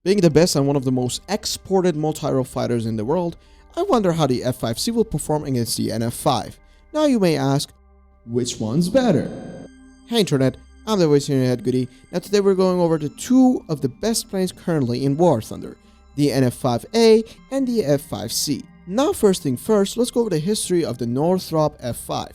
Being the best and one of the most exported multi-role fighters in the world, I wonder how the F-5C will perform against the NF-5. Now you may ask, which one's better? Hey Internet, I'm the voice in your head goodie. Now today we're going over the two of the best planes currently in War Thunder, the NF-5A and the F-5C. Now first thing first, let's go over the history of the Northrop F-5.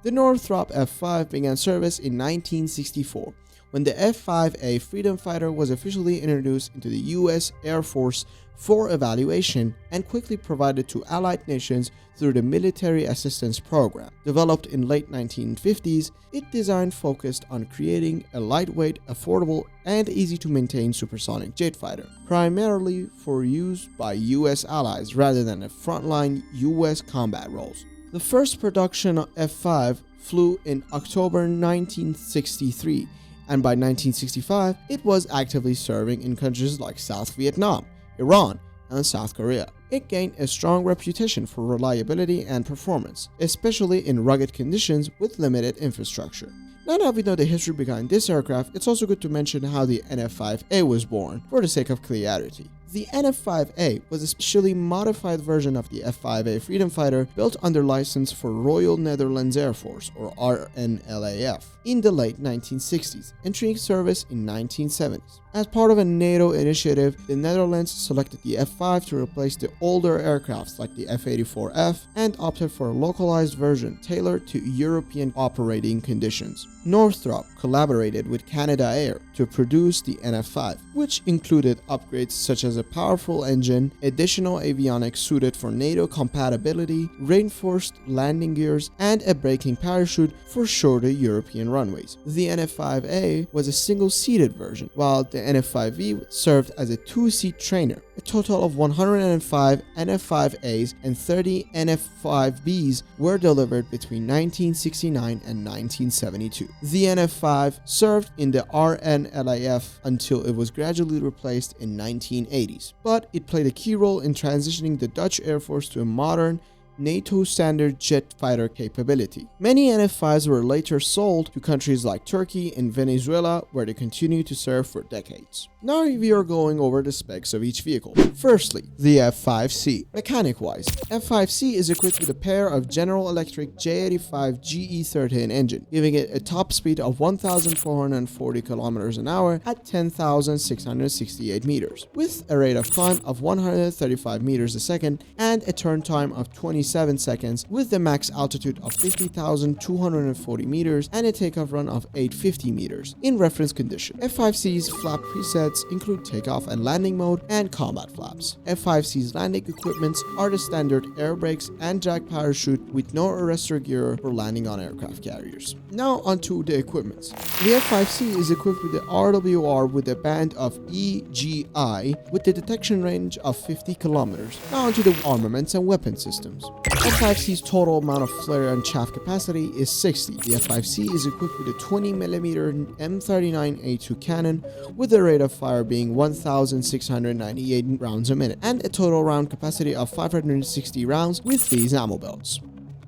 The Northrop F-5 began service in 1964. When the F-5A Freedom Fighter was officially introduced into the US Air Force for evaluation and quickly provided to Allied nations through the Military Assistance Program. Developed in late 1950s, its design focused on creating a lightweight, affordable, and easy-to-maintain supersonic jet fighter, primarily for use by US allies rather than a frontline US combat roles. The first production F-5 flew in October 1963, and by 1965, it was actively serving in countries like South Vietnam, Iran, and South Korea. It gained a strong reputation for reliability and performance, especially in rugged conditions with limited infrastructure. Now that we know the history behind this aircraft, it's also good to mention how the NF-5A was born, for the sake of clarity. The NF-5A was a specially modified version of the F-5A Freedom Fighter built under license for Royal Netherlands Air Force, or RNLAF, in the late 1960s, entering service in 1970s. As part of a NATO initiative, the Netherlands selected the F-5 to replace the older aircrafts like the F-84F and opted for a localized version tailored to European operating conditions. Northrop collaborated with Canada Air to produce the NF-5, which included upgrades such as a powerful engine, additional avionics suited for NATO compatibility, reinforced landing gears, and a braking parachute for shorter European runways. The NF-5A was a single-seated version, while the NF-5V served as a two-seat trainer. A total of 105 NF-5As and 30 NF-5Bs were delivered between 1969 and 1972. The NF-5 served in the RNLAF until it was gradually replaced in 1980s, but it played a key role in transitioning the Dutch Air Force to a modern, NATO standard jet fighter capability. Many NF-5s were later sold to countries like Turkey and Venezuela, where they continue to serve for decades. Now we are going over the specs of each vehicle. Firstly, the F-5C. Mechanic-wise, F-5C is equipped with a pair of General Electric J85 GE13 engine, giving it a top speed of 1,440 km an hour at 10,668 meters, with a rate of climb of 135 meters a second and a turn time of 27 seconds, with the max altitude of 50,240 meters and a takeoff run of 850 meters in reference condition. F-5C's flap presets include takeoff and landing mode and combat flaps. F-5C's landing equipments are the standard air brakes and drag parachute with no arrestor gear for landing on aircraft carriers. Now onto the equipments. The F-5C is equipped with the RWR with a band of EGI with the detection range of 50 kilometers. Now onto the armaments and weapon systems. F-5C's total amount of flare and chaff capacity is 60. The F-5C is equipped with a 20mm M39A2 cannon with a rate of fire being 1,698 rounds a minute and a total round capacity of 560 rounds with these ammo belts.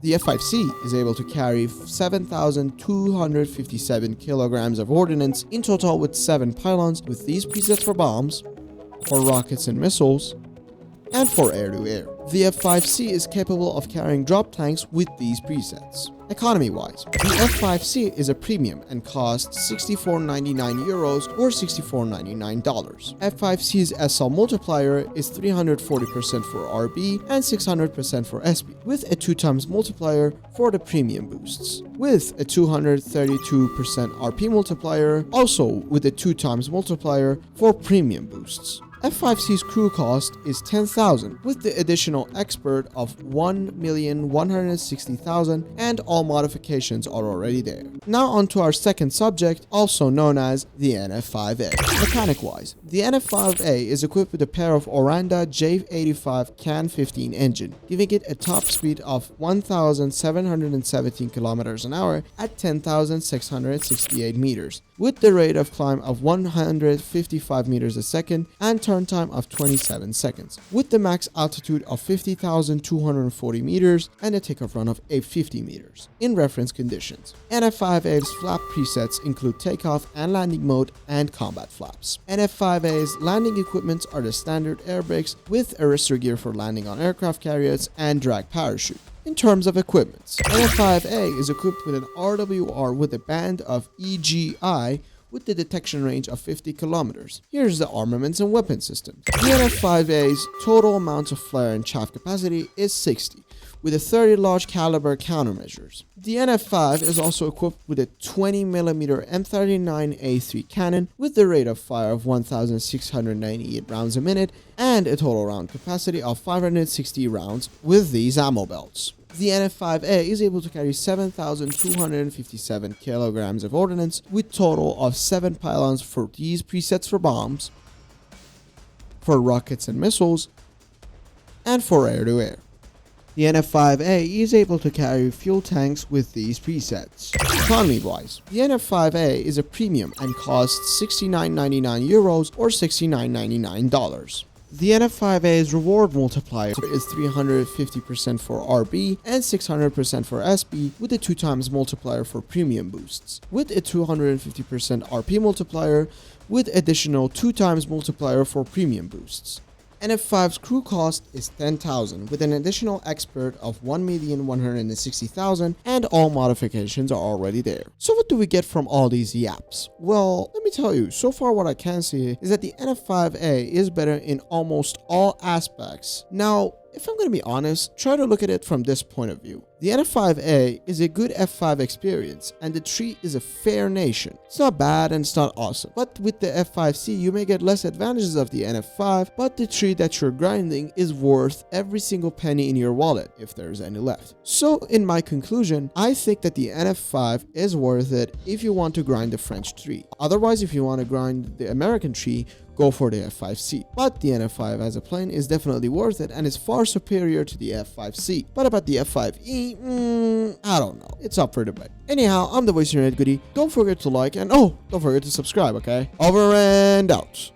The F-5C is able to carry 7,257 kilograms of ordnance in total with 7 pylons with these presets for bombs, for rockets and missiles, and for air-to-air. The F-5C is capable of carrying drop tanks with these presets. Economy-wise, the F-5C is a premium and costs €64.99 or $64.99. F-5C's SL multiplier is 340% for RB and 600% for SB, with a 2x multiplier for the premium boosts, with a 232% RP multiplier, also with a 2x multiplier for premium boosts. F-5C's crew cost is $10,000 with the additional expert of $1,160,000, and all modifications are already there. Now onto our second subject, also known as the NF-5A. Mechanic-wise, the NF-5A is equipped with a pair of Oranda J85 CAN 15 engine, giving it a top speed of 1,717 km an hour at 10,668 meters, with the rate of climb of 155 meters a second and turn time of 27 seconds, with the max altitude of 50,240 meters and a takeoff run of 850 meters. In reference conditions, NF-5A's flap presets include takeoff and landing mode and combat flaps. NF-5A's landing equipment are the standard air brakes with arrestor gear for landing on aircraft carriers and drag parachute. In terms of equipment, NF-5A is equipped with an RWR with a band of EGI with the detection range of 50 kilometers. Here's the armaments and weapon systems. The NF-5A's total amount of flare and chaff capacity is 60, with a 30 large caliber countermeasures. The NF-5 is also equipped with a 20mm M39A3 cannon with the rate of fire of 1,698 rounds a minute and a total round capacity of 560 rounds with these ammo belts. The NF-5A is able to carry 7,257 kilograms of ordnance with total of 7 pylons for these presets for bombs, for rockets and missiles, and for air-to-air. The NF-5A is able to carry fuel tanks with these presets. Economy-wise, the NF-5A is a premium and costs €69.99 or $69.99. The NF-5A's reward multiplier is 350% for RB and 600% for SB, with a 2x multiplier for premium boosts, with a 250% RP multiplier with additional 2x multiplier for premium boosts. NF-5's crew cost is $10,000 with an additional expert of $1,160,000, and all modifications are already there. So what do we get from all these yaps? Well, let me tell you, so far what I can see is that the NF-5A is better in almost all aspects. Now, if I'm going to be honest, try to look at it from this point of view. The NF-5A is a good F5 experience, and the tree is a fair nation. It's not bad and it's not awesome, but with the F-5C you may get less advantages of the NF-5, but the tree that you're grinding is worth every single penny in your wallet, if there's any left. So in my conclusion, I think that the NF-5 is worth it if you want to grind the French tree. Otherwise, if you want to grind the American tree, go for the F-5C. But the NF-5 as a plane is definitely worth it and is far superior to the F-5C. But about the F-5E, I don't know. It's up for debate. Anyhow, I'm the voice of your head goodie. Don't forget to like and don't forget to subscribe, okay? Over and out.